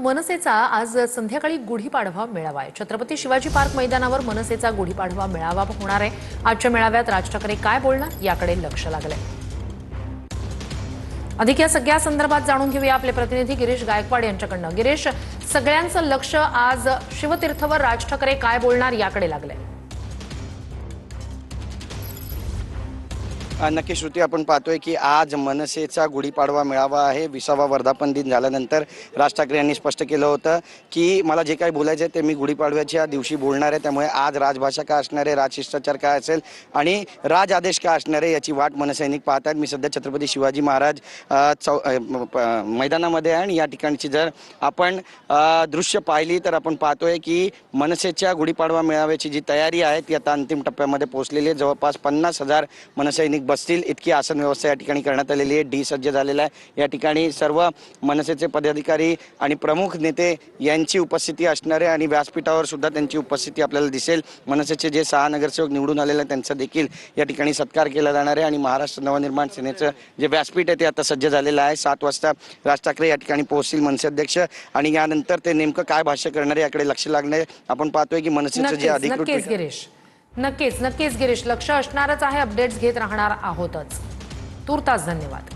मनसेचा आज संध्याकाळी गुढीपाडवा मेळावा आहे। छत्रपती शिवाजी पार्क मैदानावर मनसेचा गुढीपाडवा मेळावा होणार आहे। आजच्या मेळाव्यात राज ठाकरे काय बोलणार याकडे लक्ष लागलंय। अधिक या सगळ्या संदर्भात जाणून घेऊया आपले प्रतिनिधी गिरीश गायकवाड यांच्याकडनं। गिरीश, सगळ्यांचं लक्ष आज शिवतीर्थवर राज ठाकरे काय बोलणार याकडे लागलंय। नक्की श्रुती, आपण पाहतोय की आज मनसेचा गुढीपाडवा मेळावा आहे। 20वा वर्धापन दिन झाल्यानंतर राज ठाकरे यांनी स्पष्ट केलं होतं की मला जे काही बोलायचं आहे ते मी गुढीपाडव्याच्या दिवशी बोलणार आहे। त्यामुळे आज राजभाषा काय असणार आहे, राजशिष्टाचार काय असेल आणि राज आदेश काय असणार आहे याची वाट मनसैनिक पाहत आहेत। मी सध्या छत्रपती शिवाजी महाराज मैदानामध्ये आहे आणि या ठिकाणची जर आपण दृश्य पाहिली तर आपण पाहतोय की मनसेच्या गुढीपाडवा मेळाव्याची जी तयारी आहे ती आता अंतिम टप्प्यामध्ये पोहोचलेली आहे। जवळपास 50,000 मनसैनिक बसतील इतकी आसन व्यवस्था या ठिकाणी करण्यात आलेली आहे। डी सज्ज झालेला आहे। या ठिकाणी सर्व मनसेचे पदाधिकारी आणि प्रमुख नेते यांची उपस्थिती असणार आहे आणि व्यासपीठावर सुद्धा त्यांची उपस्थिती आपल्याला दिसेल। मनसेचे जे 6 नगरसेवक निवडून आलेले आहेत त्यांचा देखील या ठिकाणी सत्कार केला जाणार आहे आणि महाराष्ट्र नवनिर्माण सेनेचं जे व्यासपीठ आहे ते आता सज्ज झालेलं आहे। 7 वाजता राज ठाकरे या ठिकाणी पोहोचतील मनसे अध्यक्ष आणि यानंतर ते नेमकं काय भाष्य करणार याकडे लक्ष लागणार। आपण पाहतोय की मनसेचं जे अधिकृत नक्कीच गिरीश, लक्ष असणारच आहे। अपडेट्स घेत राहणार आहोतच। तूर्तास धन्यवाद।